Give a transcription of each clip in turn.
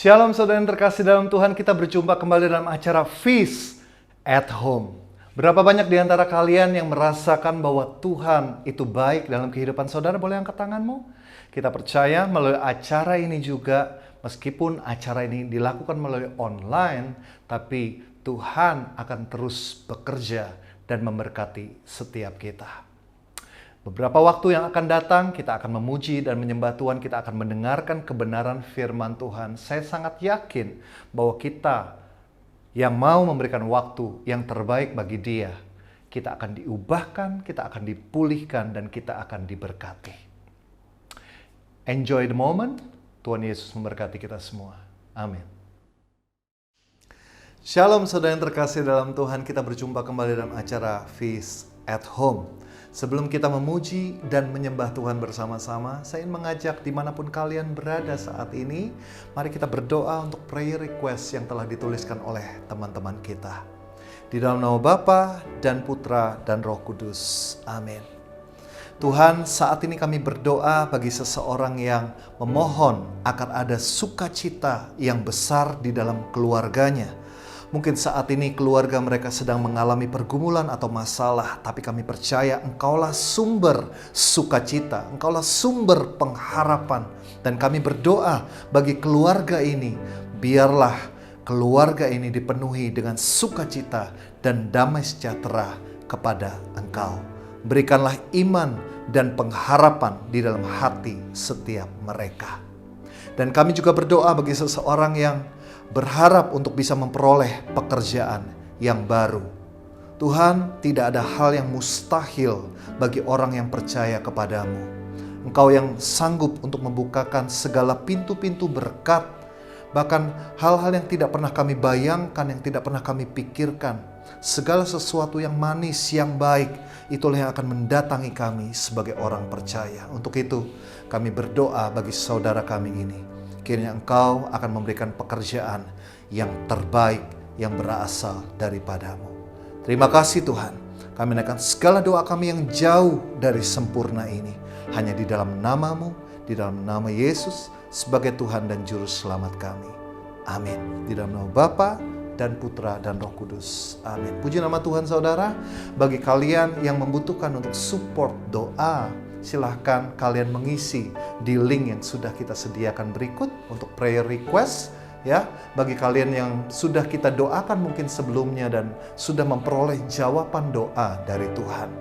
Shalom saudara yang terkasih dalam Tuhan, kita berjumpa kembali dalam acara Feast at Home. Berapa banyak di antara kalian yang merasakan bahwa Tuhan itu baik dalam kehidupan saudara? Boleh angkat tanganmu? Kita percaya melalui acara ini juga, meskipun acara ini dilakukan melalui online, tapi Tuhan akan terus bekerja dan memberkati setiap kita. Beberapa waktu yang akan datang, kita akan memuji dan menyembah Tuhan, kita akan mendengarkan kebenaran firman Tuhan. Saya sangat yakin bahwa kita yang mau memberikan waktu yang terbaik bagi Dia, kita akan diubahkan, kita akan dipulihkan, dan kita akan diberkati. Enjoy the moment. Tuhan Yesus memberkati kita semua. Amin. Shalom saudara yang terkasih dalam Tuhan, kita berjumpa kembali dalam acara Feast at Home. Sebelum kita memuji dan menyembah Tuhan bersama-sama, saya ingin mengajak dimanapun kalian berada saat ini, mari kita berdoa untuk prayer request yang telah dituliskan oleh teman-teman kita. Di dalam nama Bapa dan Putra dan Roh Kudus. Amin. Tuhan, saat ini kami berdoa bagi seseorang yang memohon akan ada sukacita yang besar di dalam keluarganya. Mungkin saat ini keluarga mereka sedang mengalami pergumulan atau masalah, tapi kami percaya Engkaulah sumber sukacita, Engkaulah sumber pengharapan. Dan kami berdoa bagi keluarga ini, biarlah keluarga ini dipenuhi dengan sukacita dan damai sejahtera kepada Engkau. Berikanlah iman dan pengharapan di dalam hati setiap mereka. Dan kami juga berdoa bagi seseorang yang berharap untuk bisa memperoleh pekerjaan yang baru. Tuhan, tidak ada hal yang mustahil bagi orang yang percaya kepadamu. Engkau yang sanggup untuk membukakan segala pintu-pintu berkat, bahkan hal-hal yang tidak pernah kami bayangkan, yang tidak pernah kami pikirkan. Segala sesuatu yang manis, yang baik, itulah yang akan mendatangi kami sebagai orang percaya. Untuk itu, kami berdoa bagi saudara kami ini. Kiranya Engkau akan memberikan pekerjaan yang terbaik yang berasal daripadamu. Terima kasih Tuhan. Kami menaikkan segala doa kami yang jauh dari sempurna ini. Hanya di dalam nama-Mu, di dalam nama Yesus sebagai Tuhan dan Juru Selamat kami. Amin. Di dalam nama Bapa dan Putra dan Roh Kudus. Amin. Puji nama Tuhan saudara. Bagi kalian yang membutuhkan untuk support doa, silahkan kalian mengisi di link yang sudah kita sediakan berikut untuk prayer request. Ya, bagi kalian yang sudah kita doakan mungkin sebelumnya dan sudah memperoleh jawaban doa dari Tuhan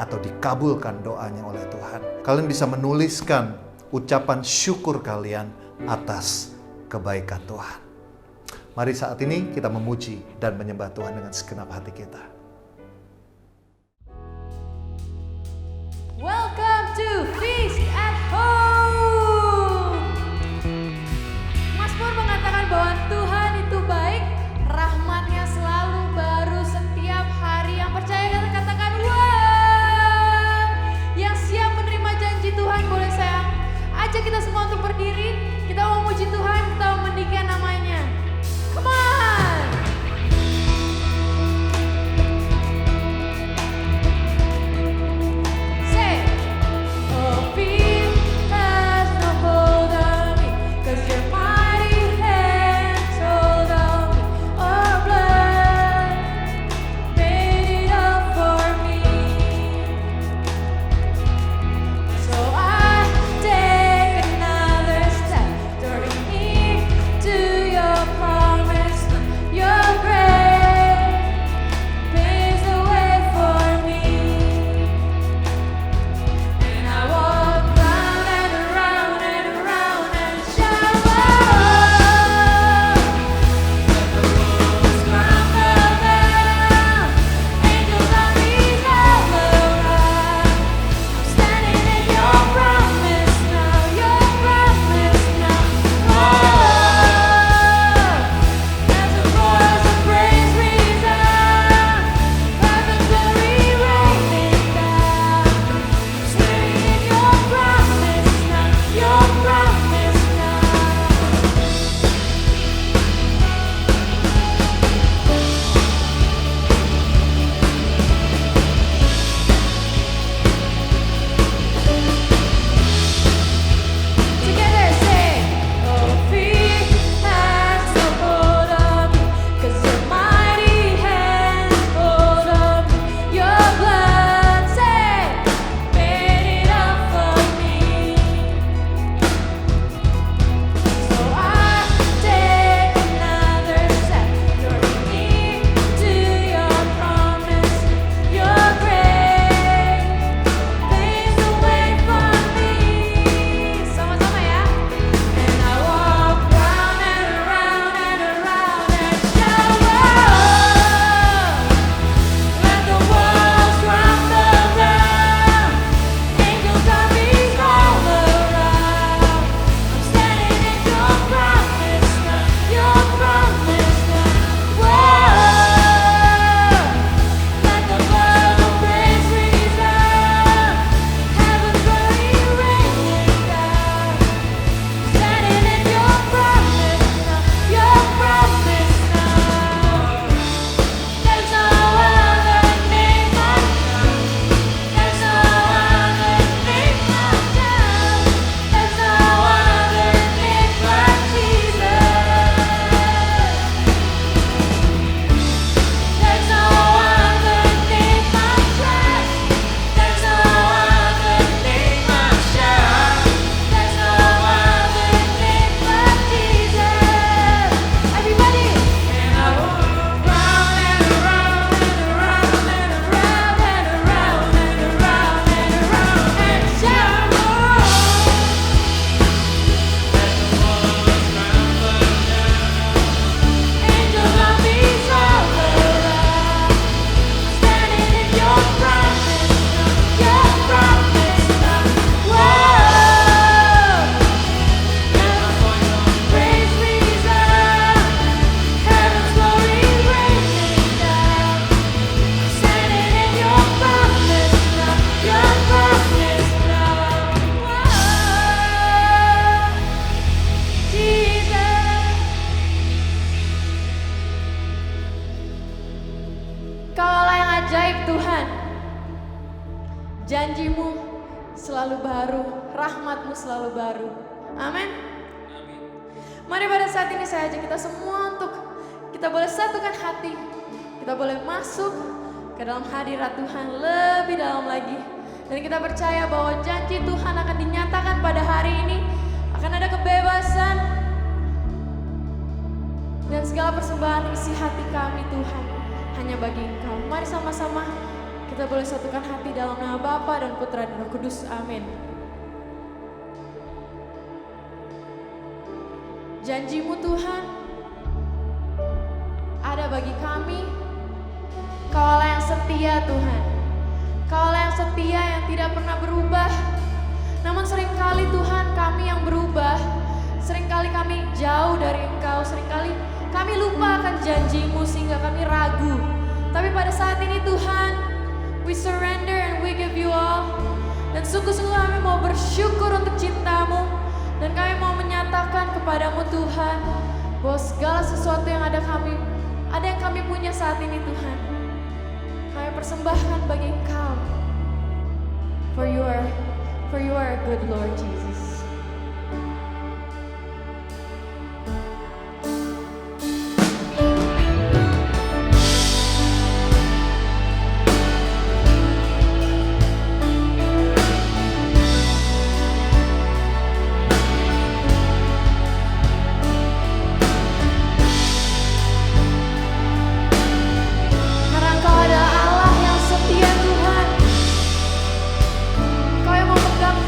atau dikabulkan doanya oleh Tuhan, kalian bisa menuliskan ucapan syukur kalian atas kebaikan Tuhan. Mari saat ini kita memuji dan menyembah Tuhan dengan segenap hati kita. Welcome to Feast at Home. Mazmur mengatakan bahwa Tuhan itu baik, rahmatnya selalu baru setiap hari. Yang percaya katakan wow. Yang siap menerima janji Tuhan, boleh saya ajak kita semua untuk berdiri. Kita mau memuji Tuhan, kita mau meninggikan namanya. Come on. Oh baik Tuhan. Janji-Mu selalu baru, rahmat-Mu selalu baru. Amin. Mari pada saat ini saya ajak kita semua untuk kita boleh satukan hati. Kita boleh masuk ke dalam hadirat Tuhan lebih dalam lagi. Dan kita percaya bahwa janji Tuhan akan dinyatakan pada hari ini. Akan ada kebebasan. Dan segala persembahan isi hati kami Tuhan hanya bagi Engkau. Mari sama-sama kita boleh satukan hati dalam nama Bapa dan Putra dan Roh Kudus. Amin. Janji-Mu Tuhan ada bagi kami. Kau Allah yang setia Tuhan. Kau Allah yang setia yang tidak pernah berubah. Namun seringkali Tuhan kami yang berubah. Seringkali kami jauh dari Engkau. Seringkali kami lupa akan janji-Mu sehingga kami ragu. Tapi pada saat ini Tuhan, we surrender and we give you all. Dan sungguh-sungguh kami mau bersyukur untuk cinta-Mu. Dan kami mau menyatakan kepadamu Tuhan, bahwa segala sesuatu yang ada yang kami punya saat ini Tuhan, kami persembahkan bagi Engkau. For you are a good Lord Jesus.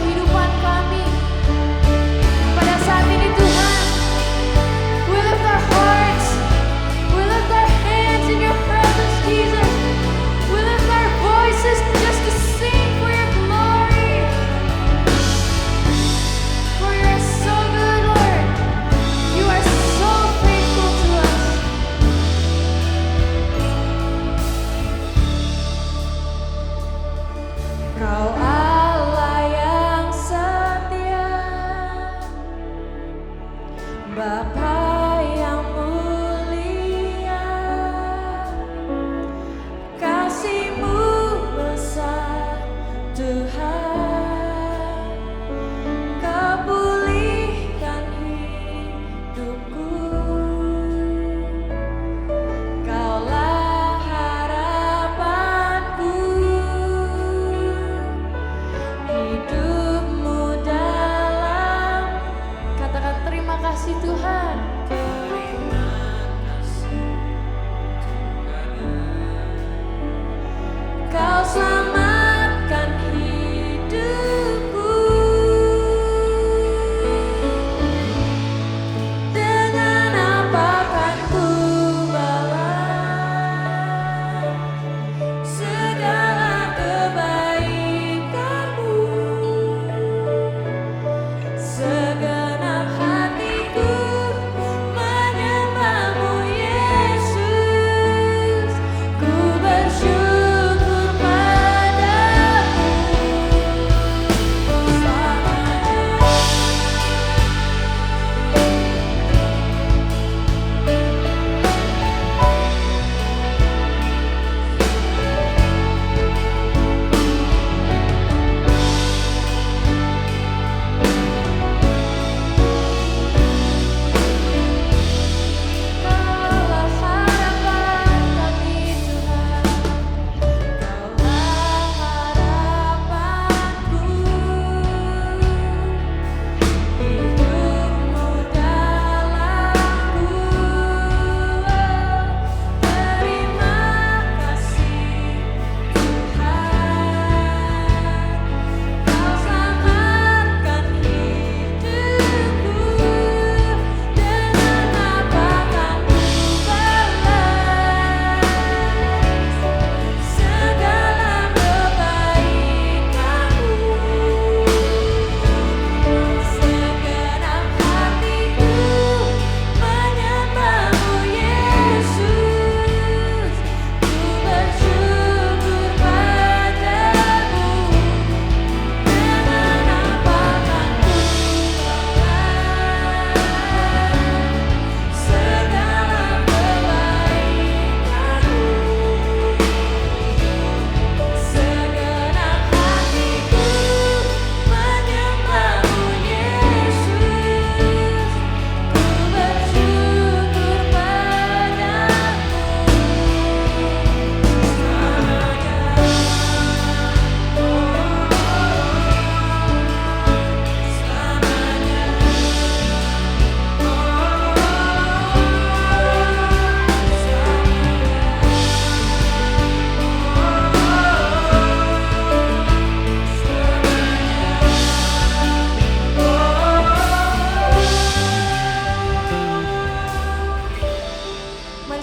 Kehidupan kami,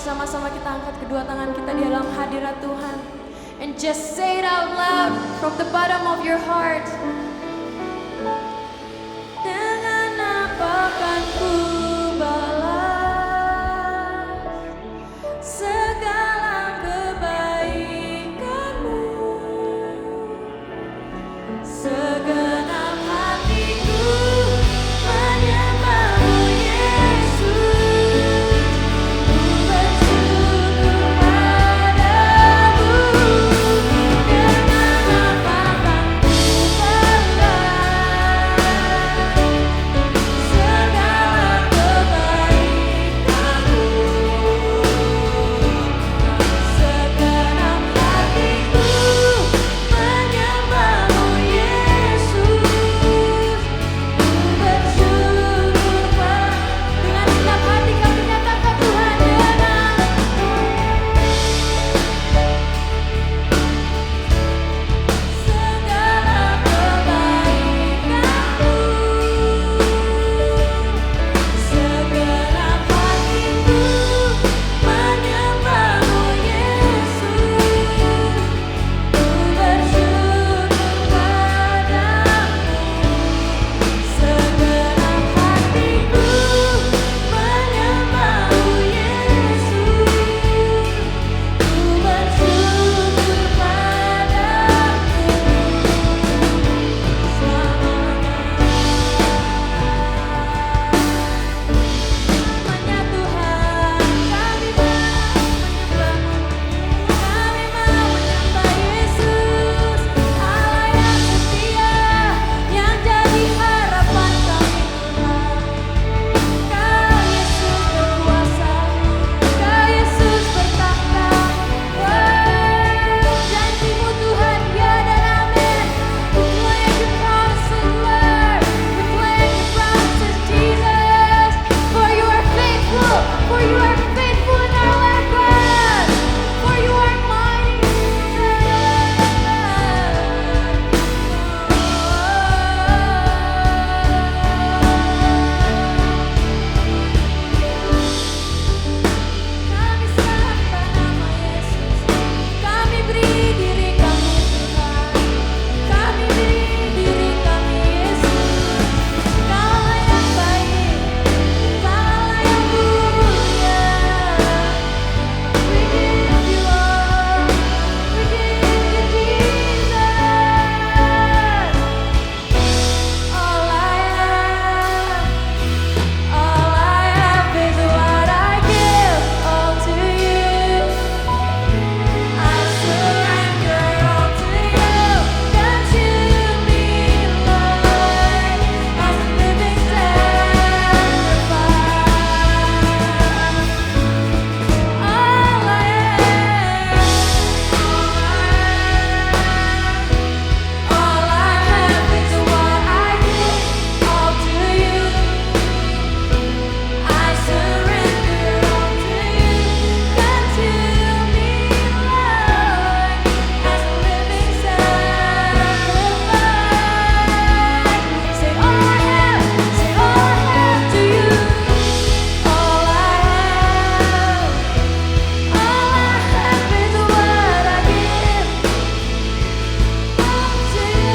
sama-sama kita angkat kedua tangan kita di dalam hadirat Tuhan. And just say it out loud from the bottom of your heart. Dengan apa kan ku balas segala kebaikanmu, segenap hatiku menyembahmu Yesus, ku bersyukur padamu. Dengan apa kan ku balas segala kebaikanmu, segenap hatiku menyembahmu Yesus, ku bersyukur dengan setiap hati kami nyatakan Tuhan dengan segala kebaikanmu, segenap hatiku menyembahmu Yesus, ku bersyukur padamu. Segenap hatiku menyembahmu Yesus, ku bersyukur selamanya Tuhan, kami mau menyembah Yesus, Allah yang setia, yang jadi harapan kami Tuhan. Kau Yesus berkuasa, Kau Yesus bertakhta. Janjimu Tuhan, ya dan amin. We claim your promises, Lord. We claim your promises, Jesus. For you are faithful, for you are faithful in our life, God. For you are mighty, Kami serahkan nama Yesus, kami beri diri kami Tuhan, kami beri diri kami Yesus. Kaulah yang baik, Kaulah yang mulia. We give you all, we give you Jesus. All I have is what I give all to you. I surrender all to you. Consume me, Lord, as a living sacrifice. All I have is what I give all to you. I surrender all to you. Consume me, Lord, as a living sacrifice. Say all I have to you. All I have is what I give all to you.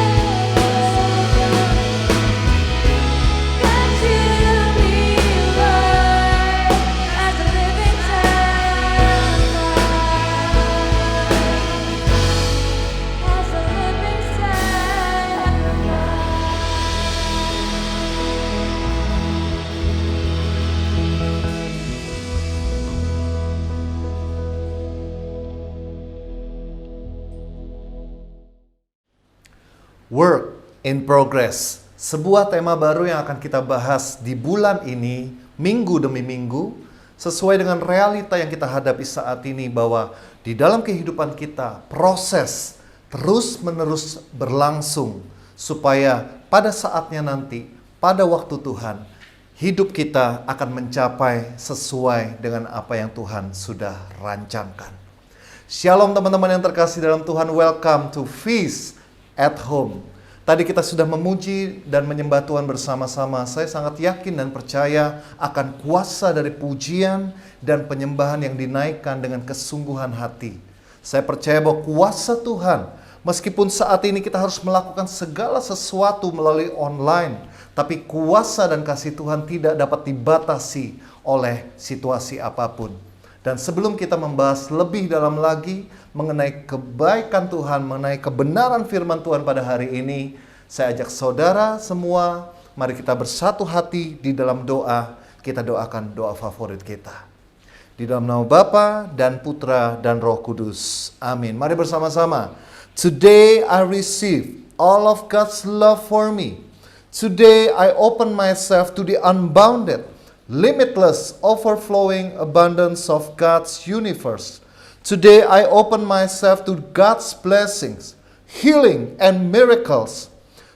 Consume me, Lord, as a living sacrifice. As a living Work in Progress, sebuah tema baru yang akan kita bahas di bulan ini, minggu demi minggu, sesuai dengan realita yang kita hadapi saat ini, bahwa di dalam kehidupan kita, proses terus-menerus berlangsung, supaya pada saatnya nanti, pada waktu Tuhan, hidup kita akan mencapai sesuai dengan apa yang Tuhan sudah rancangkan. Shalom teman-teman yang terkasih dalam Tuhan, welcome to Feast at Home. Tadi kita sudah memuji dan menyembah Tuhan bersama-sama. Saya sangat yakin dan percaya akan kuasa dari pujian dan penyembahan yang dinaikkan dengan kesungguhan hati. Saya percaya bahwa kuasa Tuhan, meskipun saat ini kita harus melakukan segala sesuatu melalui online, tapi kuasa dan kasih Tuhan tidak dapat dibatasi oleh situasi apapun. Dan sebelum kita membahas lebih dalam lagi mengenai kebaikan Tuhan, mengenai kebenaran firman Tuhan pada hari ini, saya ajak saudara semua, mari kita bersatu hati di dalam doa. Kita doakan doa favorit kita. Di dalam nama Bapa dan Putra dan Roh Kudus. Amin. Mari bersama-sama. Today I receive all of God's love for me. Today I open myself to the unbounded, limitless, overflowing abundance of God's universe. Today I open myself to God's blessings, healing, and miracles.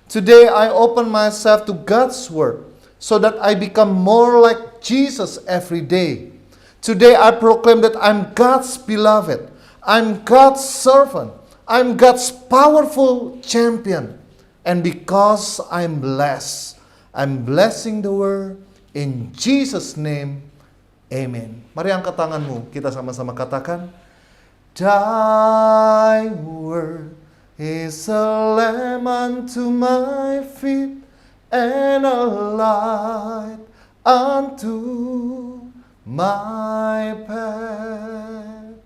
Today I open myself to God's word so that I become more like Jesus every day. Today I proclaim that I'm God's beloved, I'm God's servant, I'm God's powerful champion. And because I'm blessed, I'm blessing the world. In Jesus' name, amen. Mari angkat tanganmu, kita sama-sama katakan, Thy word is a lamp unto my feet, and a light unto my path.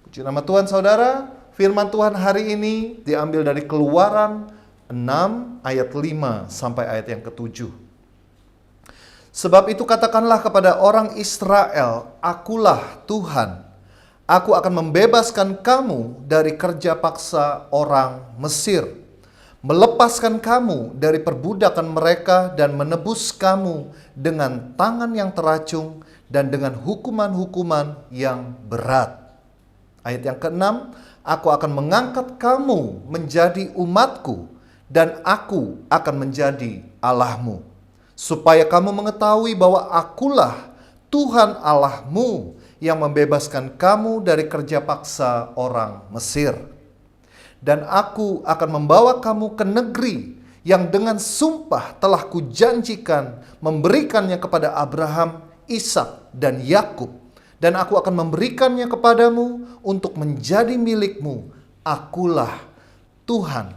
Puji nama Tuhan saudara. Firman Tuhan hari ini diambil dari Keluaran 6 ayat 5 sampai ayat yang ke-7. Sebab itu katakanlah kepada orang Israel, akulah Tuhan. Aku akan membebaskan kamu dari kerja paksa orang Mesir, melepaskan kamu dari perbudakan mereka dan menebus kamu dengan tangan yang teracung dan dengan hukuman-hukuman yang berat. Ayat yang ke-6, aku akan mengangkat kamu menjadi umatku dan aku akan menjadi Allahmu, supaya kamu mengetahui bahwa akulah Tuhan Allahmu yang membebaskan kamu dari kerja paksa orang Mesir. Dan aku akan membawa kamu ke negeri yang dengan sumpah telah kujanjikan memberikannya kepada Abraham, Ishak, dan Yakub. Dan aku akan memberikannya kepadamu untuk menjadi milikmu. Akulah Tuhan.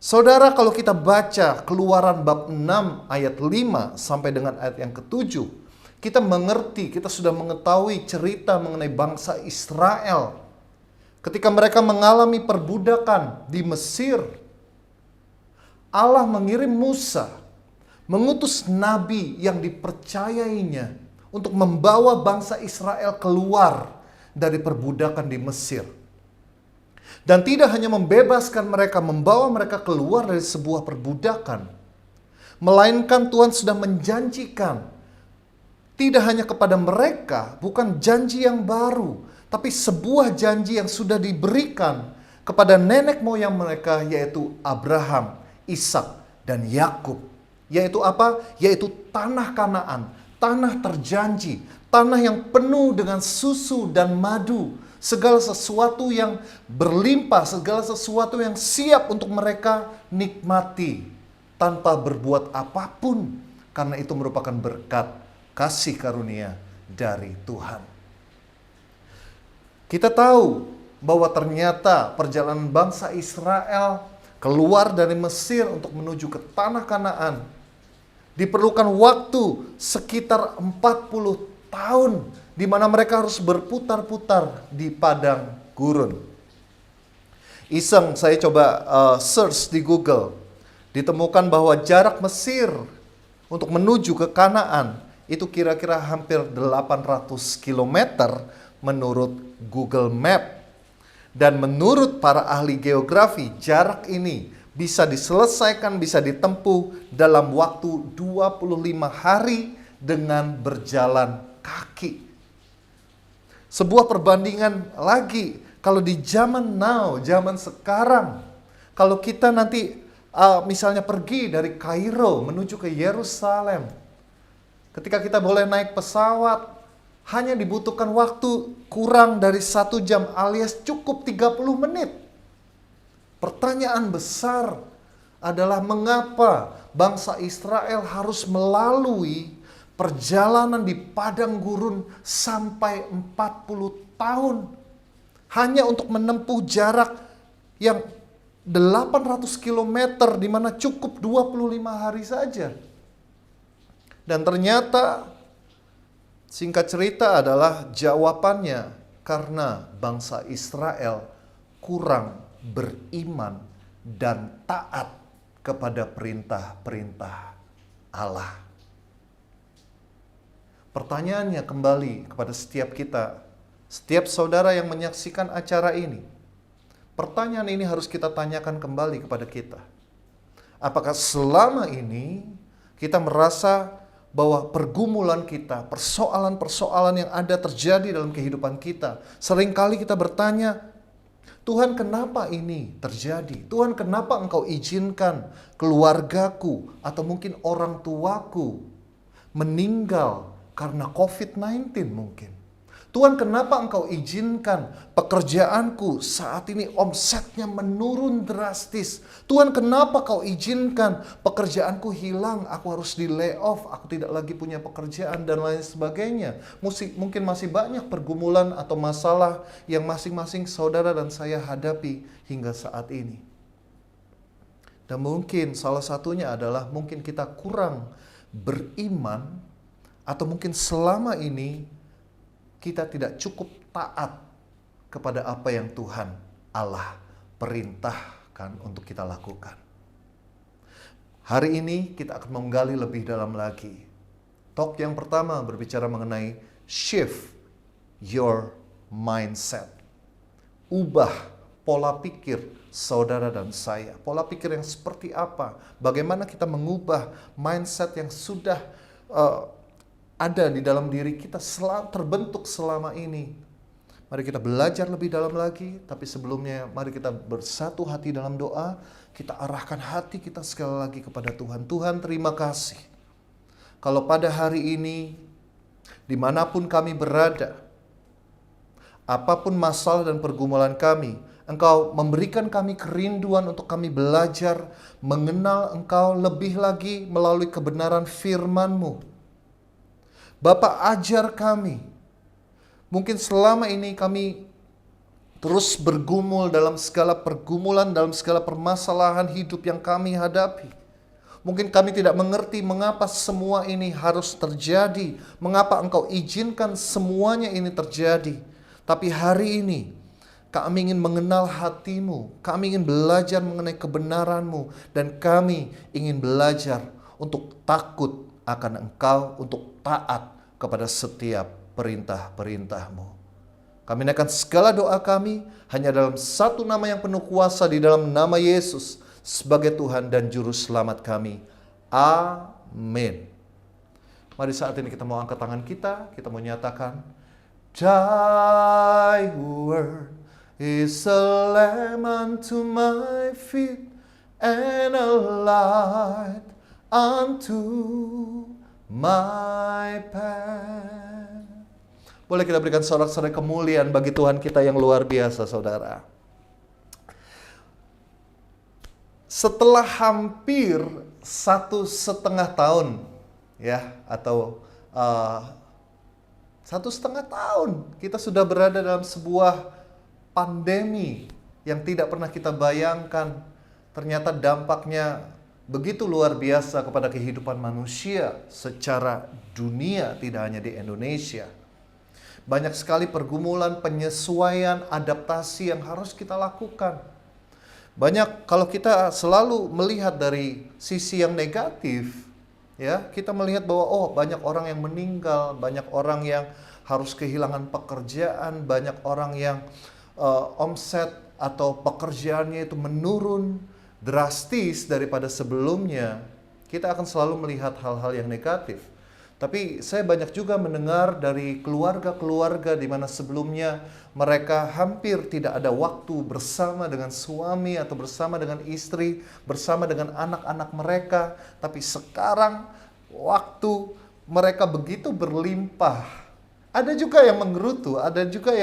Saudara, kalau kita baca Keluaran bab 6 ayat 5 sampai dengan ayat yang ke-7, kita mengerti, kita sudah mengetahui cerita mengenai bangsa Israel. Ketika mereka mengalami perbudakan di Mesir, Allah mengirim Musa, mengutus nabi yang dipercayainya untuk membawa bangsa Israel keluar dari perbudakan di Mesir. Dan tidak hanya membebaskan mereka, membawa mereka keluar dari sebuah perbudakan, melainkan Tuhan sudah menjanjikan, tidak hanya kepada mereka, bukan janji yang baru, tapi sebuah janji yang sudah diberikan kepada nenek moyang mereka, yaitu Abraham, Ishak, dan Yakub. Yaitu apa? Yaitu tanah Kanaan, tanah terjanji, tanah yang penuh dengan susu dan madu, segala sesuatu yang berlimpah, segala sesuatu yang siap untuk mereka nikmati tanpa berbuat apapun, karena itu merupakan berkat kasih karunia dari Tuhan. Kita tahu bahwa ternyata perjalanan bangsa Israel keluar dari Mesir untuk menuju ke tanah Kanaan diperlukan waktu sekitar 40 tahun, di mana mereka harus berputar-putar di padang gurun. Iseng saya coba search di Google, ditemukan bahwa jarak Mesir untuk menuju ke Kanaan itu kira-kira hampir 800 km menurut Google Map. Dan menurut para ahli geografi, jarak ini bisa diselesaikan, bisa ditempuh dalam waktu 25 hari dengan berjalan kaki. Sebuah perbandingan lagi, kalau di zaman now, zaman sekarang, kalau kita nanti misalnya pergi dari Kairo menuju ke Yerusalem, ketika kita boleh naik pesawat, hanya dibutuhkan waktu kurang dari 1 jam alias cukup 30 menit. Pertanyaan besar adalah mengapa bangsa Israel harus melalui perjalanan di padang gurun sampai 40 tahun hanya untuk menempuh jarak yang 800 km di mana cukup 25 hari saja. Dan ternyata singkat cerita adalah jawabannya karena bangsa Israel kurang beriman dan taat kepada perintah-perintah Allah. Pertanyaannya kembali kepada setiap kita, setiap saudara yang menyaksikan acara ini. Pertanyaan ini harus kita tanyakan kembali kepada kita. Apakah selama ini kita merasa bahwa pergumulan kita, persoalan-persoalan yang ada terjadi dalam kehidupan kita, seringkali kita bertanya, Tuhan, kenapa ini terjadi? Tuhan, kenapa Engkau izinkan keluargaku atau mungkin orang tuaku meninggal karena COVID-19 mungkin? Tuhan, kenapa Engkau izinkan pekerjaanku saat ini omsetnya menurun drastis? Tuhan, kenapa Kau izinkan pekerjaanku hilang? Aku harus di layoff, aku tidak lagi punya pekerjaan dan lain sebagainya. Mungkin masih banyak pergumulan atau masalah yang masing-masing saudara dan saya hadapi hingga saat ini. Dan mungkin salah satunya adalah mungkin kita kurang beriman atau mungkin selama ini kita tidak cukup taat kepada apa yang Tuhan Allah perintahkan untuk kita lakukan. Hari ini kita akan menggali lebih dalam lagi. Talk yang pertama berbicara mengenai shift your mindset. Ubah pola pikir saudara dan saya. Pola pikir yang seperti apa? Bagaimana kita mengubah mindset yang sudah ada di dalam diri kita terbentuk selama ini. Mari kita belajar lebih dalam lagi, tapi sebelumnya mari kita bersatu hati dalam doa. Kita arahkan hati kita sekali lagi kepada Tuhan. Tuhan, terima kasih. Kalau pada hari ini, dimanapun kami berada, apapun masalah dan pergumulan kami, Engkau memberikan kami kerinduan untuk kami belajar mengenal Engkau lebih lagi melalui kebenaran firman-Mu. Bapa, ajar kami. Mungkin selama ini kami terus bergumul dalam segala pergumulan, dalam segala permasalahan hidup yang kami hadapi. Mungkin kami tidak mengerti mengapa semua ini harus terjadi, mengapa Engkau izinkan semuanya ini terjadi. Tapi hari ini kami ingin mengenal hati-Mu, kami ingin belajar mengenai kebenaran-Mu, dan kami ingin belajar untuk takut akan Engkau, untuk taat kepada setiap perintah-perintah-Mu. Kami naikkan segala doa kami hanya dalam satu nama yang penuh kuasa, di dalam nama Yesus sebagai Tuhan dan Juru Selamat kami. Amin. Mari saat ini kita mau angkat tangan kita mau nyatakan, Thy word is a lamp unto my feet and a light unto my path. Boleh kita berikan sorak-sorai kemuliaan bagi Tuhan kita yang luar biasa, saudara. Setelah hampir 1,5 tahun, ya, atau 1,5 tahun kita sudah berada dalam sebuah pandemi yang tidak pernah kita bayangkan. Ternyata dampaknya begitu luar biasa kepada kehidupan manusia secara dunia, tidak hanya di Indonesia. Banyak sekali pergumulan, penyesuaian, adaptasi yang harus kita lakukan. Banyak, kalau kita selalu melihat dari sisi yang negatif, ya, kita melihat bahwa banyak orang yang meninggal, banyak orang yang harus kehilangan pekerjaan, banyak orang yang omset atau pekerjaannya itu menurun drastis daripada sebelumnya. Kita akan selalu melihat hal-hal yang negatif. Tapi saya banyak juga mendengar dari keluarga-keluarga di mana sebelumnya mereka hampir tidak ada waktu bersama dengan suami atau bersama dengan istri, bersama dengan anak-anak mereka. Tapi sekarang waktu mereka begitu berlimpah. Ada juga yang menggerutu, ada juga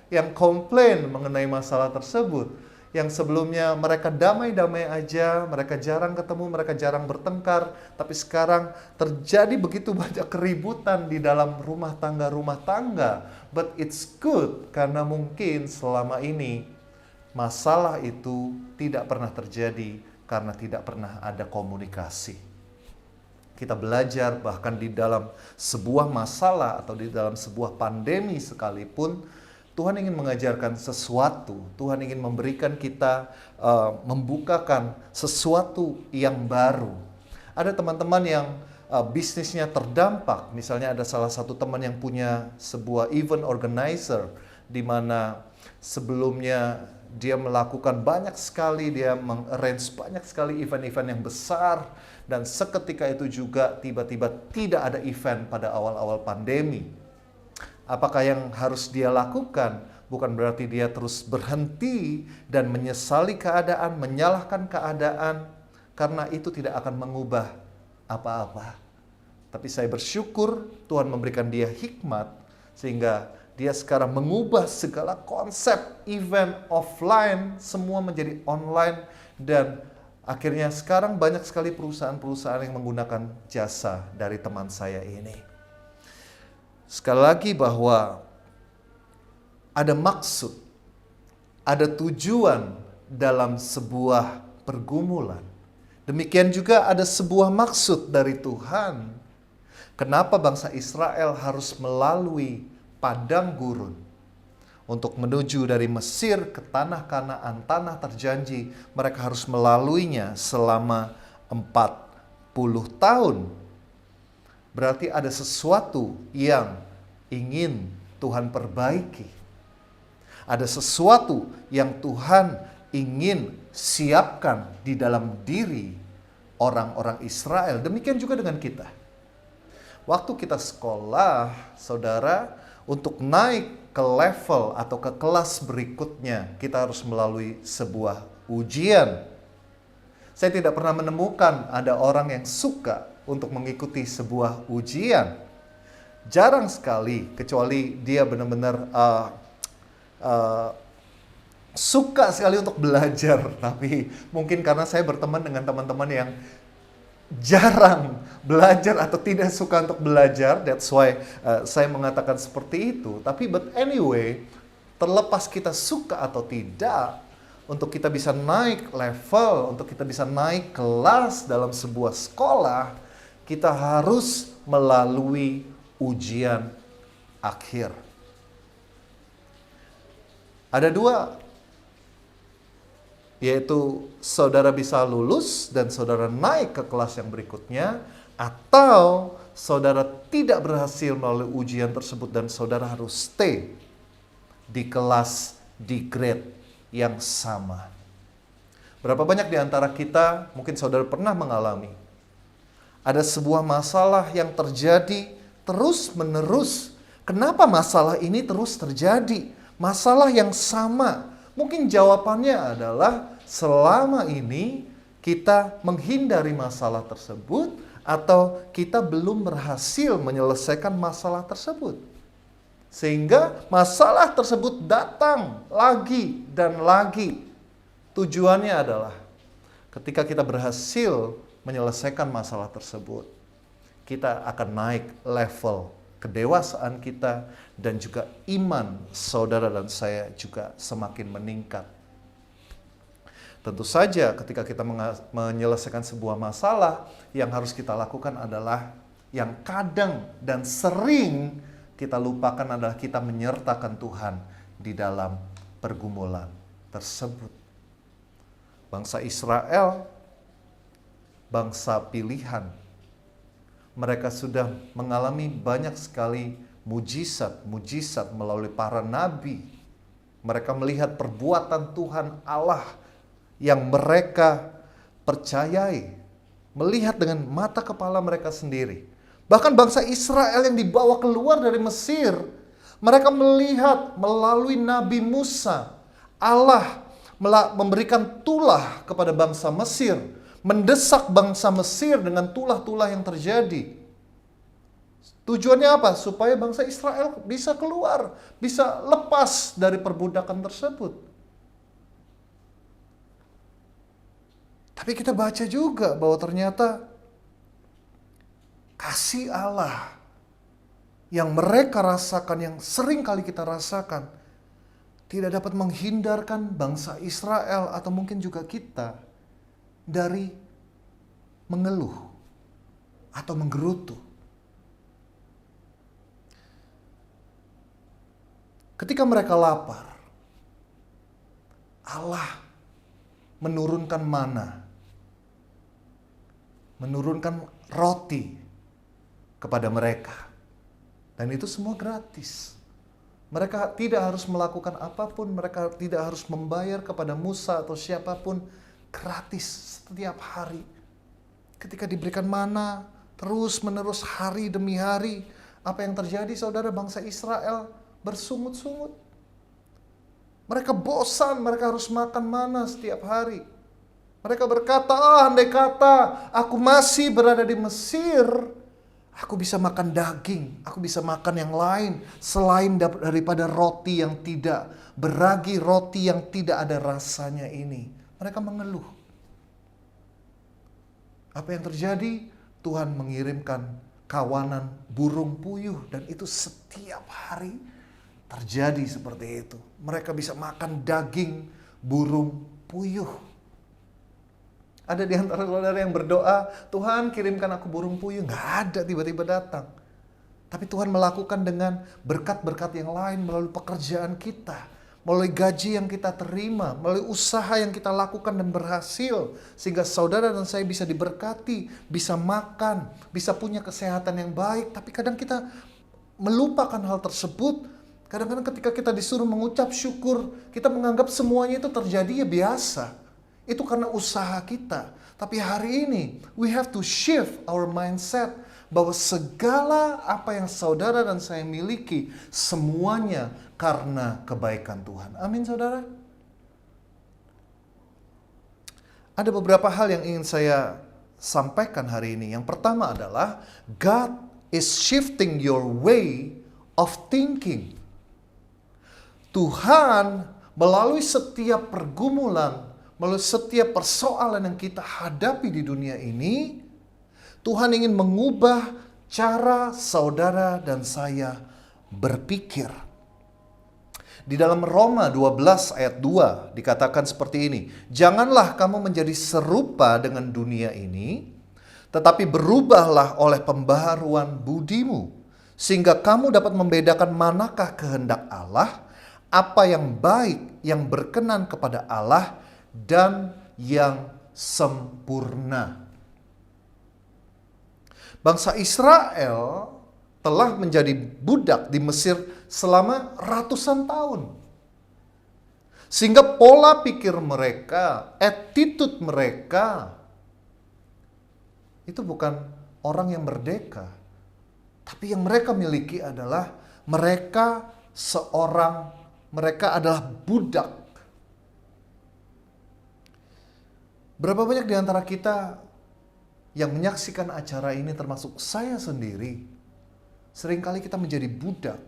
yang komplain mengenai masalah tersebut. Yang sebelumnya mereka damai-damai aja, mereka jarang ketemu, mereka jarang bertengkar, tapi sekarang terjadi begitu banyak keributan di dalam rumah tangga. But it's good karena mungkin selama ini masalah itu tidak pernah terjadi karena tidak pernah ada komunikasi. Kita belajar bahkan di dalam sebuah masalah atau di dalam sebuah pandemi sekalipun, Tuhan ingin mengajarkan sesuatu. Tuhan ingin memberikan kita, membukakan sesuatu yang baru. Ada teman-teman yang bisnisnya terdampak. Misalnya ada salah satu teman yang punya sebuah event organizer, di mana sebelumnya dia melakukan banyak sekali, dia mengarrange banyak sekali event-event yang besar. Dan seketika itu juga tiba-tiba tidak ada event pada awal-awal pandemi. Apakah yang harus dia lakukan? Bukan berarti dia terus berhenti dan menyesali keadaan, menyalahkan keadaan, karena itu tidak akan mengubah apa-apa. Tapi saya bersyukur Tuhan memberikan dia hikmat, sehingga dia sekarang mengubah segala konsep event offline, semua menjadi online, dan akhirnya sekarang banyak sekali perusahaan-perusahaan yang menggunakan jasa dari teman saya ini. Sekali lagi bahwa ada maksud, ada tujuan dalam sebuah pergumulan. Demikian juga ada sebuah maksud dari Tuhan. Kenapa bangsa Israel harus melalui padang gurun untuk menuju dari Mesir ke tanah Kanaan, tanah terjanji. Mereka harus melaluinya selama 40 tahun. Berarti ada sesuatu yang ingin Tuhan perbaiki. Ada sesuatu yang Tuhan ingin siapkan di dalam diri orang-orang Israel. Demikian juga dengan kita. Waktu kita sekolah, saudara, untuk naik ke level atau ke kelas berikutnya, kita harus melalui sebuah ujian. Saya tidak pernah menemukan ada orang yang suka untuk mengikuti sebuah ujian. Jarang sekali, kecuali dia benar-benar suka sekali untuk belajar. Tapi mungkin karena saya berteman dengan teman-teman yang jarang belajar atau tidak suka untuk belajar, that's why saya mengatakan seperti itu. Tapi but anyway, terlepas kita suka atau tidak, untuk kita bisa naik level, untuk kita bisa naik kelas dalam sebuah sekolah, kita harus melalui ujian akhir. Ada dua, yaitu saudara bisa lulus dan saudara naik ke kelas yang berikutnya, atau saudara tidak berhasil melalui ujian tersebut dan saudara harus stay di kelas, di grade yang sama. Berapa banyak di antara kita, mungkin saudara pernah mengalami, ada sebuah masalah yang terjadi terus-menerus. Kenapa masalah ini terus terjadi? Masalah yang sama. Mungkin jawabannya adalah selama ini kita menghindari masalah tersebut atau kita belum berhasil menyelesaikan masalah tersebut. Sehingga masalah tersebut datang lagi dan lagi. Tujuannya adalah ketika kita berhasil menyelesaikan masalah tersebut, kita akan naik level kedewasaan kita dan juga iman saudara dan saya juga semakin meningkat. Tentu saja ketika kita menyelesaikan sebuah masalah, yang harus kita lakukan adalah yang kadang dan sering kita lupakan adalah kita menyertakan Tuhan di dalam pergumulan tersebut. Bangsa Israel, bangsa pilihan, mereka sudah mengalami banyak sekali mujizat-mujizat melalui para nabi. Mereka melihat perbuatan Tuhan Allah yang mereka percayai, melihat dengan mata kepala mereka sendiri. Bahkan bangsa Israel yang dibawa keluar dari Mesir, mereka melihat melalui Nabi Musa, Allah memberikan tulah kepada bangsa Mesir, mendesak bangsa Mesir dengan tulah-tulah yang terjadi. Tujuannya apa? Supaya bangsa Israel bisa keluar, bisa lepas dari perbudakan tersebut. Tapi kita baca juga bahwa ternyata kasih Allah yang mereka rasakan, yang sering kali kita rasakan, tidak dapat menghindarkan bangsa Israel atau mungkin juga kita dari mengeluh atau menggerutu. Ketika mereka lapar, Allah menurunkan mana, menurunkan roti kepada mereka. Dan itu semua gratis. Mereka tidak harus melakukan apapun, mereka tidak harus membayar kepada Musa atau siapapun, gratis setiap hari. Ketika diberikan mana, terus menerus hari demi hari, apa yang terjadi saudara? Bangsa Israel bersungut-sungut. Mereka bosan, mereka harus makan mana setiap hari. Mereka berkata, andai kata aku masih berada di Mesir, aku bisa makan daging, aku bisa makan yang lain selain daripada roti yang tidak beragi, roti yang tidak ada rasanya ini. Mereka mengeluh. Apa yang terjadi? Tuhan mengirimkan kawanan burung puyuh dan itu setiap hari terjadi seperti itu. Mereka bisa makan daging burung puyuh. Ada di antara saudara yang berdoa, Tuhan kirimkan aku burung puyuh. Nggak ada tiba-tiba datang. Tapi Tuhan melakukan dengan berkat-berkat yang lain melalui pekerjaan kita. Melalui gaji yang kita terima. Melalui usaha yang kita lakukan dan berhasil. Sehingga saudara dan saya bisa diberkati. Bisa makan. Bisa punya kesehatan yang baik. Tapi kadang kita melupakan hal tersebut. Kadang-kadang ketika kita disuruh mengucap syukur, kita menganggap semuanya itu terjadi ya biasa. Itu karena usaha kita. Tapi hari ini, we have to shift our mindset bahwa segala apa yang saudara dan saya miliki, semuanya karena kebaikan Tuhan. Amin saudara. Ada beberapa hal yang ingin saya sampaikan hari ini. Yang pertama adalah, God is shifting your way of thinking. Tuhan melalui setiap pergumulan, melalui setiap persoalan yang kita hadapi di dunia ini, Tuhan ingin mengubah cara saudara dan saya berpikir. Di dalam Roma 12 ayat 2 dikatakan seperti ini, janganlah kamu menjadi serupa dengan dunia ini, tetapi berubahlah oleh pembaharuan budimu, sehingga kamu dapat membedakan manakah kehendak Allah, apa yang baik, yang berkenan kepada Allah, dan yang sempurna. Bangsa Israel telah menjadi budak di Mesir selama ratusan tahun. Sehingga pola pikir mereka, attitude mereka, itu bukan orang yang merdeka. Tapi yang mereka miliki adalah mereka adalah budak. Berapa banyak di antara kita yang menyaksikan acara ini, termasuk saya sendiri, seringkali kita menjadi budak.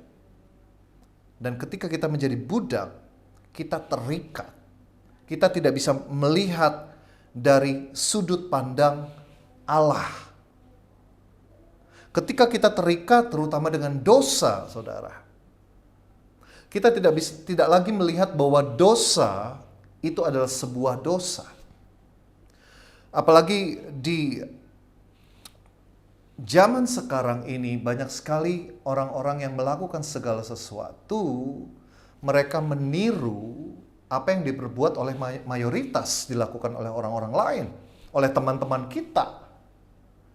Dan ketika kita menjadi budak, kita terikat. Kita tidak bisa melihat dari sudut pandang Allah. Ketika kita terikat terutama dengan dosa, saudara, kita tidak lagi melihat bahwa dosa itu adalah sebuah dosa. Apalagi di zaman sekarang ini banyak sekali orang-orang yang melakukan segala sesuatu, mereka meniru apa yang diperbuat oleh mayoritas dilakukan oleh orang-orang lain, oleh teman-teman kita.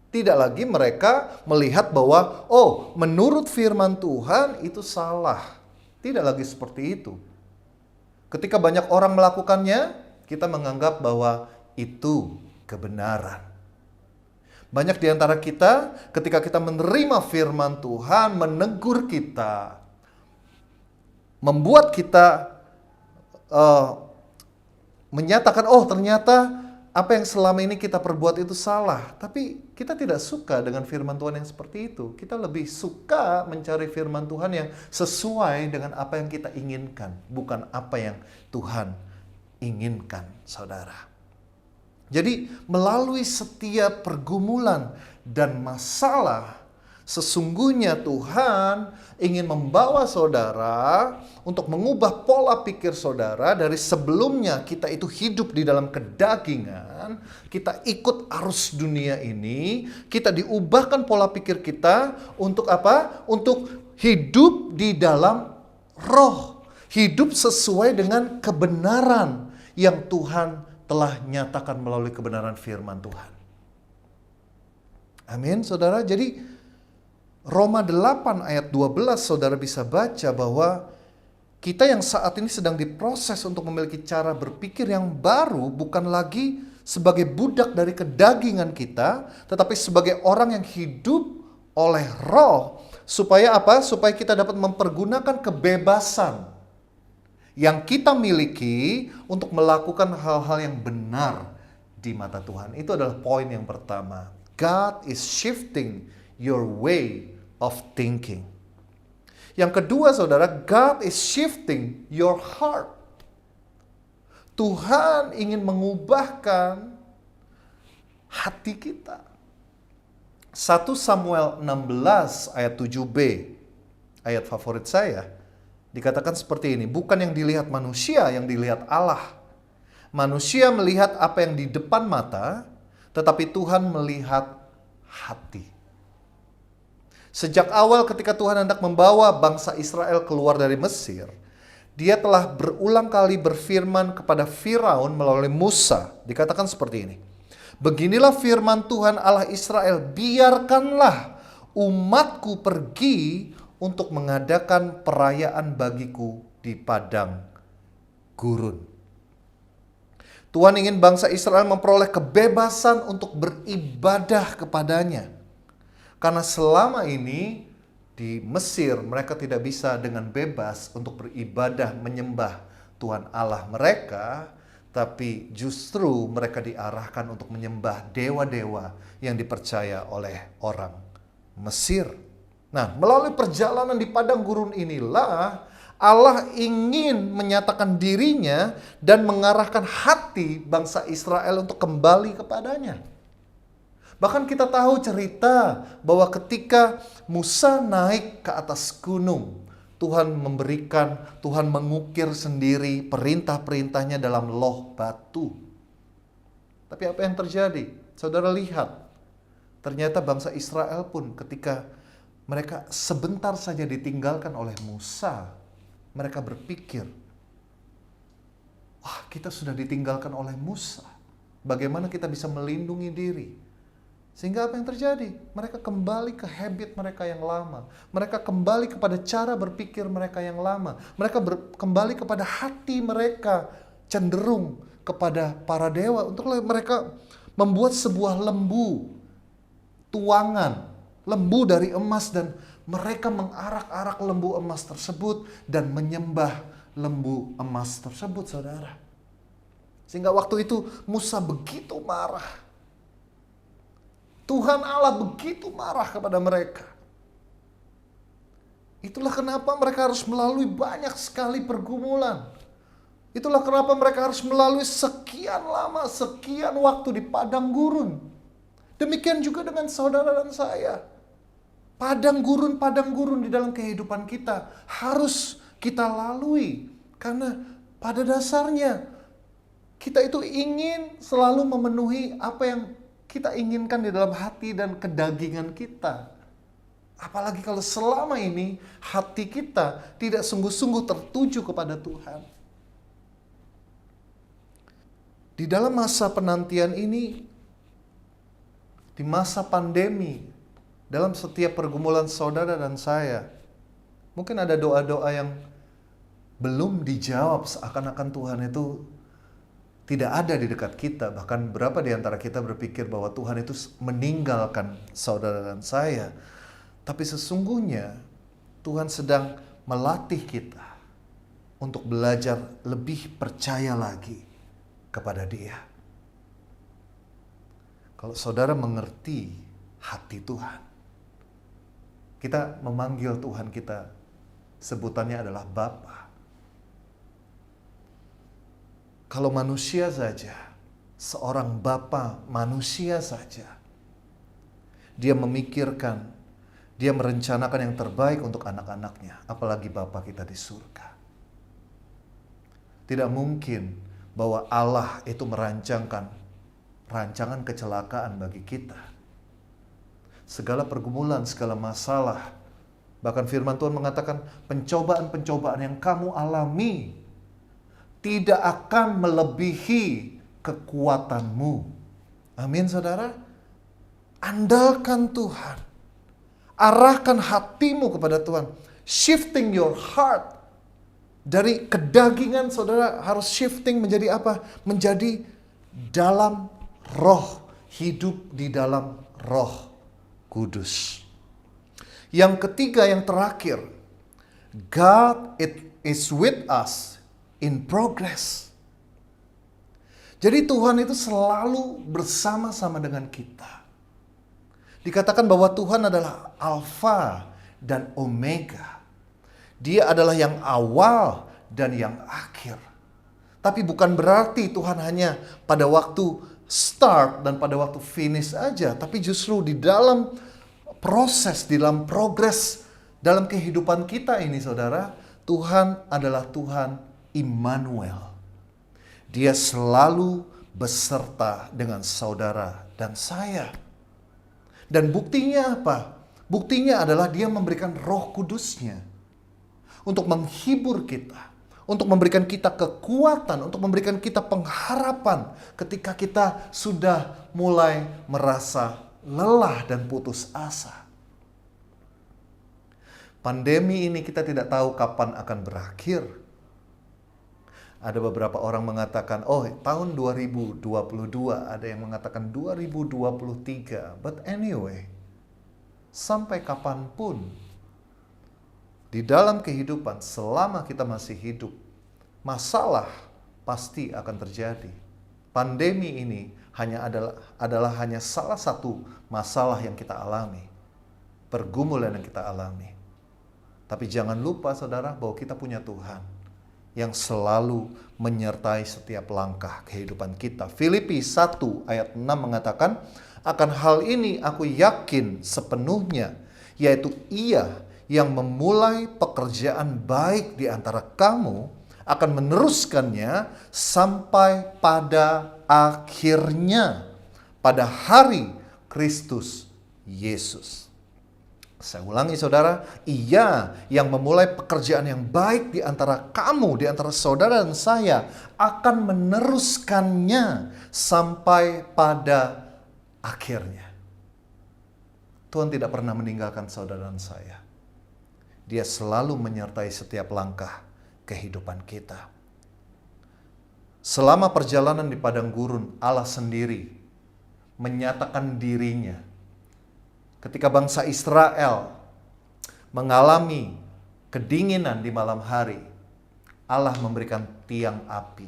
Tidak lagi mereka melihat bahwa, oh, menurut firman Tuhan itu salah. Tidak lagi seperti itu. Ketika banyak orang melakukannya, kita menganggap bahwa itu kebenaran. Banyak di antara kita, ketika kita menerima firman Tuhan, menegur kita, membuat kita menyatakan, oh ternyata apa yang selama ini kita perbuat itu salah. Tapi kita tidak suka dengan firman Tuhan yang seperti itu. Kita lebih suka mencari firman Tuhan yang sesuai dengan apa yang kita inginkan, bukan apa yang Tuhan inginkan, saudara. Jadi melalui setiap pergumulan dan masalah, sesungguhnya Tuhan ingin membawa saudara untuk mengubah pola pikir saudara dari sebelumnya kita itu hidup di dalam kedagingan, kita ikut arus dunia ini, kita diubahkan pola pikir kita untuk apa? Untuk hidup di dalam roh, hidup sesuai dengan kebenaran yang Tuhan telah nyatakan melalui kebenaran firman Tuhan. Amin, saudara. Jadi Roma 8 ayat 12 saudara bisa baca bahwa kita yang saat ini sedang diproses untuk memiliki cara berpikir yang baru, bukan lagi sebagai budak dari kedagingan kita, tetapi sebagai orang yang hidup oleh roh. Supaya apa? Supaya kita dapat mempergunakan kebebasan yang kita miliki untuk melakukan hal-hal yang benar di mata Tuhan. Itu adalah poin yang pertama. God is shifting your way of thinking. Yang kedua, saudara, God is shifting your heart. Tuhan ingin mengubahkan hati kita. 1 Samuel 16 ayat 7b, ayat favorit saya. Dikatakan seperti ini, bukan yang dilihat manusia, yang dilihat Allah. Manusia melihat apa yang di depan mata, tetapi Tuhan melihat hati. Sejak awal ketika Tuhan hendak membawa bangsa Israel keluar dari Mesir, Dia telah berulang kali berfirman kepada Firaun melalui Musa. Dikatakan seperti ini, beginilah firman Tuhan Allah Israel, biarkanlah umatku pergi untuk mengadakan perayaan bagiku di padang gurun. Tuhan ingin bangsa Israel memperoleh kebebasan untuk beribadah kepadanya. Karena selama ini di Mesir mereka tidak bisa dengan bebas untuk beribadah menyembah Tuhan Allah mereka, tapi justru mereka diarahkan untuk menyembah dewa-dewa yang dipercaya oleh orang Mesir. Nah, melalui perjalanan di padang gurun inilah Allah ingin menyatakan dirinya dan mengarahkan hati bangsa Israel untuk kembali kepadanya. Bahkan kita tahu cerita bahwa ketika Musa naik ke atas gunung, Tuhan mengukir sendiri perintah-perintahnya dalam loh batu. Tapi apa yang terjadi? Saudara lihat, ternyata bangsa Israel pun ketika mereka sebentar saja ditinggalkan oleh Musa, mereka berpikir, wah, kita sudah ditinggalkan oleh Musa. Bagaimana kita bisa melindungi diri? Sehingga apa yang terjadi? Mereka kembali ke habit mereka yang lama. Mereka kembali kepada cara berpikir mereka yang lama. Mereka kembali kepada hati mereka cenderung kepada para dewa. Untuk mereka membuat sebuah lembu, tuangan, lembu dari emas, dan mereka mengarak-arak lembu emas tersebut dan menyembah lembu emas tersebut, saudara. Sehingga waktu itu Musa begitu marah. Tuhan Allah begitu marah kepada mereka. Itulah kenapa mereka harus melalui banyak sekali pergumulan. Itulah kenapa mereka harus melalui sekian lama, sekian waktu di padang gurun. Demikian juga dengan saudara dan saya. Padang gurun di dalam kehidupan kita harus kita lalui. Karena pada dasarnya kita itu ingin selalu memenuhi apa yang kita inginkan di dalam hati dan kedagingan kita. Apalagi kalau selama ini hati kita tidak sungguh-sungguh tertuju kepada Tuhan. Di dalam masa penantian ini, di masa pandemi, dalam setiap pergumulan saudara dan saya, mungkin ada doa-doa yang belum dijawab, seakan-akan Tuhan itu tidak ada di dekat kita. Bahkan berapa di antara kita berpikir bahwa Tuhan itu meninggalkan saudara dan saya. Tapi sesungguhnya Tuhan sedang melatih kita untuk belajar lebih percaya lagi kepada Dia. Kalau saudara mengerti hati Tuhan, kita memanggil Tuhan kita, sebutannya adalah Bapa. Kalau manusia saja seorang bapa manusia saja, dia memikirkan, dia merencanakan yang terbaik untuk anak-anaknya, apalagi Bapa kita di surga. Tidak mungkin bahwa Allah itu merancangkan rancangan kecelakaan bagi kita. Segala pergumulan, segala masalah, bahkan firman Tuhan mengatakan pencobaan-pencobaan yang kamu alami tidak akan melebihi kekuatanmu. Amin, saudara. Andalkan Tuhan. Arahkan hatimu kepada Tuhan. Shifting your heart. Dari kedagingan, saudara, harus shifting menjadi apa? Menjadi dalam roh. Hidup di dalam roh Kudus. Yang ketiga, yang terakhir, God is with us in progress. Jadi Tuhan itu selalu bersama-sama dengan kita. Dikatakan bahwa Tuhan adalah Alfa dan Omega. Dia adalah yang awal dan yang akhir. Tapi bukan berarti Tuhan hanya pada waktu start dan pada waktu finish aja. Tapi justru di dalam proses, di dalam progres, dalam kehidupan kita ini, saudara, Tuhan adalah Tuhan Immanuel. Dia selalu beserta dengan saudara dan saya. Dan buktinya apa? Buktinya adalah dia memberikan Roh Kudusnya untuk menghibur kita, untuk memberikan kita kekuatan, untuk memberikan kita pengharapan ketika kita sudah mulai merasa lelah dan putus asa. Pandemi ini kita tidak tahu kapan akan berakhir. Ada beberapa orang mengatakan, oh tahun 2022, ada yang mengatakan 2023. But anyway, sampai kapanpun, di dalam kehidupan selama kita masih hidup, masalah pasti akan terjadi. Pandemi ini adalah hanya salah satu masalah yang kita alami. Pergumulan yang kita alami. Tapi jangan lupa, saudara, bahwa kita punya Tuhan yang selalu menyertai setiap langkah kehidupan kita. Filipi 1 ayat 6 mengatakan, akan hal ini aku yakin sepenuhnya, yaitu Ia yang memulai pekerjaan baik di antara kamu akan meneruskannya sampai pada akhirnya, pada hari Kristus Yesus. Saya ulangi, saudara, Ia yang memulai pekerjaan yang baik di antara kamu, di antara saudara dan saya, akan meneruskannya sampai pada akhirnya. Tuhan tidak pernah meninggalkan saudara dan saya. Dia selalu menyertai setiap langkah kehidupan kita. Selama perjalanan di padang gurun, Allah sendiri menyatakan dirinya. Ketika bangsa Israel mengalami kedinginan di malam hari, Allah memberikan tiang api.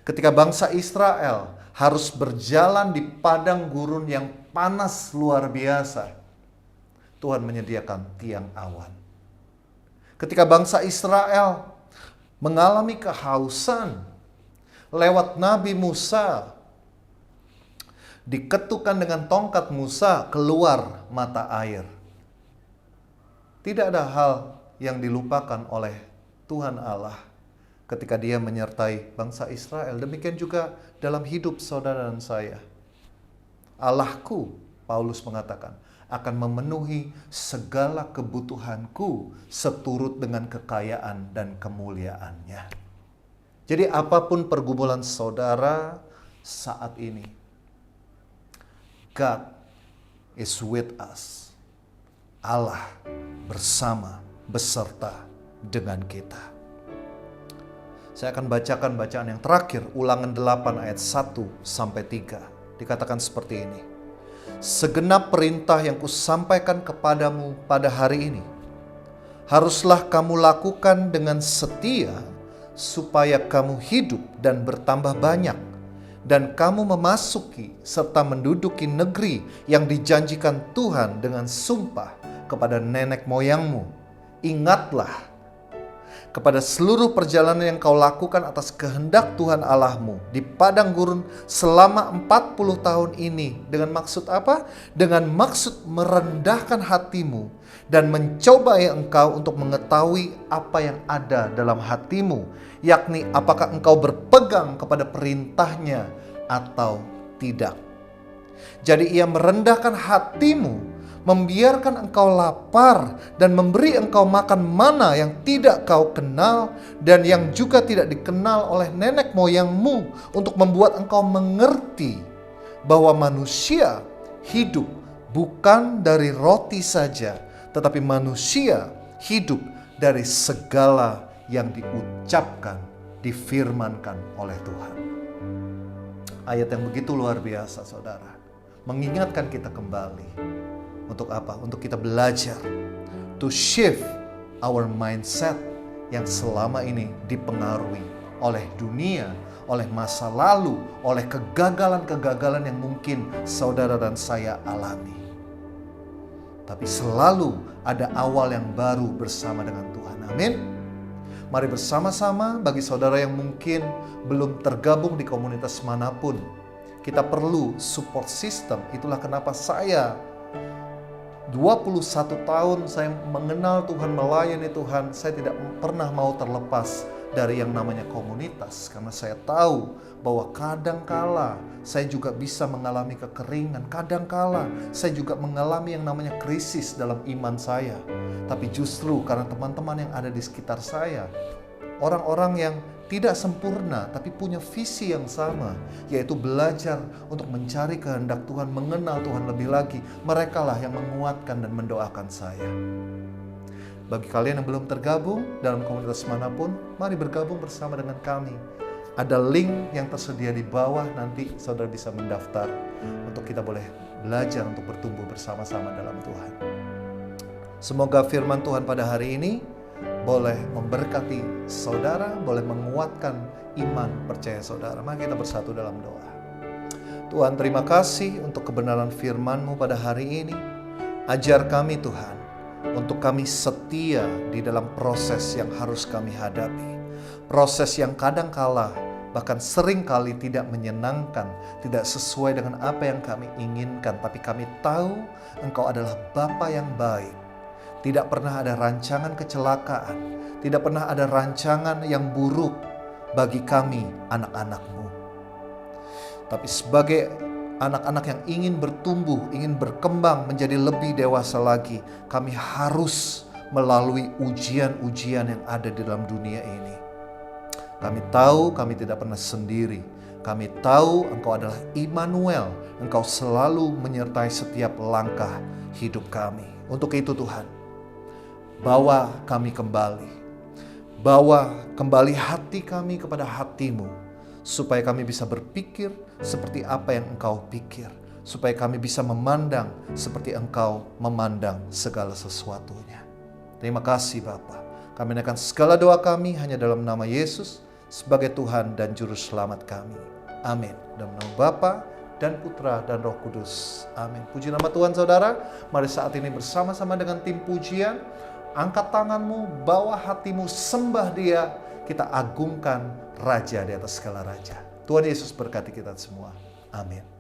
Ketika bangsa Israel harus berjalan di padang gurun yang panas luar biasa, Tuhan menyediakan tiang awan. Ketika bangsa Israel mengalami kehausan, lewat Nabi Musa, diketukan dengan tongkat Musa, keluar mata air. Tidak ada hal yang dilupakan oleh Tuhan Allah ketika Dia menyertai bangsa Israel. Demikian juga dalam hidup saudara dan saya. Allahku, Paulus mengatakan, akan memenuhi segala kebutuhanku seturut dengan kekayaan dan kemuliaannya. Jadi apapun pergumulan saudara saat ini, God is with us. Allah bersama, beserta dengan kita. Saya akan bacakan bacaan yang terakhir, Ulangan 8 ayat 1 sampai 3. Dikatakan seperti ini. Segenap perintah yang kusampaikan kepadamu pada hari ini, haruslah kamu lakukan dengan setia, supaya kamu hidup dan bertambah banyak, dan kamu memasuki serta menduduki negeri yang dijanjikan Tuhan dengan sumpah kepada nenek moyangmu. Ingatlah, kepada seluruh perjalanan yang kau lakukan atas kehendak Tuhan Allahmu di padang gurun selama 40 tahun ini. Dengan maksud apa? Dengan maksud merendahkan hatimu dan mencobai engkau untuk mengetahui apa yang ada dalam hatimu, yakni apakah engkau berpegang kepada perintahnya atau tidak. Jadi ia merendahkan hatimu, membiarkan engkau lapar dan memberi engkau makan mana yang tidak kau kenal dan yang juga tidak dikenal oleh nenek moyangmu, untuk membuat engkau mengerti bahwa manusia hidup bukan dari roti saja, tetapi manusia hidup dari segala yang diucapkan, difirmankan oleh Tuhan. Ayat yang begitu luar biasa, saudara, mengingatkan kita kembali. Untuk apa? Untuk kita belajar to shift our mindset yang selama ini dipengaruhi oleh dunia, oleh masa lalu, oleh kegagalan-kegagalan yang mungkin saudara dan saya alami. Tapi selalu ada awal yang baru bersama dengan Tuhan. Amin. Mari bersama-sama, bagi saudara yang mungkin belum tergabung di komunitas manapun, kita perlu support system. Itulah kenapa saya 21 tahun saya mengenal Tuhan, melayani Tuhan, saya tidak pernah mau terlepas dari yang namanya komunitas. Karena saya tahu bahwa kadangkala saya juga bisa mengalami kekeringan, kadangkala saya juga mengalami yang namanya krisis dalam iman saya. Tapi justru karena teman-teman yang ada di sekitar saya, orang-orang yang tidak sempurna tapi punya visi yang sama, yaitu belajar untuk mencari kehendak Tuhan, mengenal Tuhan lebih lagi. Merekalah yang menguatkan dan mendoakan saya. Bagi kalian yang belum tergabung dalam komunitas manapun, mari bergabung bersama dengan kami. Ada link yang tersedia di bawah, nanti saudara bisa mendaftar untuk kita boleh belajar untuk bertumbuh bersama-sama dalam Tuhan. Semoga firman Tuhan pada hari ini boleh memberkati saudara, boleh menguatkan iman percaya saudara. Mari kita bersatu dalam doa. Tuhan, terima kasih untuk kebenaran firman-Mu pada hari ini. Ajar kami Tuhan, untuk kami setia di dalam proses yang harus kami hadapi. Proses yang kadangkala, bahkan seringkali tidak menyenangkan, tidak sesuai dengan apa yang kami inginkan. Tapi kami tahu Engkau adalah Bapa yang baik. Tidak pernah ada rancangan kecelakaan, tidak pernah ada rancangan yang buruk bagi kami, anak-anak-Mu. Tapi sebagai anak-anak yang ingin bertumbuh, ingin berkembang menjadi lebih dewasa lagi, kami harus melalui ujian-ujian yang ada di dalam dunia ini. Kami tahu kami tidak pernah sendiri. Kami tahu Engkau adalah Immanuel. Engkau selalu menyertai setiap langkah hidup kami. Untuk itu Tuhan, bawa kami kembali. Bawa kembali hati kami kepada hati-Mu, supaya kami bisa berpikir seperti apa yang Engkau pikir. Supaya kami bisa memandang seperti Engkau memandang segala sesuatunya. Terima kasih Bapa. Kami naikkan segala doa kami hanya dalam nama Yesus sebagai Tuhan dan Juru Selamat kami. Amin. Dalam nama Bapa dan Putra dan Roh Kudus. Amin. Puji nama Tuhan saudara. Mari saat ini bersama-sama dengan tim pujian, angkat tanganmu, bawa hatimu, sembah Dia. Kita agungkan Raja di atas segala raja. Tuhan Yesus berkati kita semua. Amin.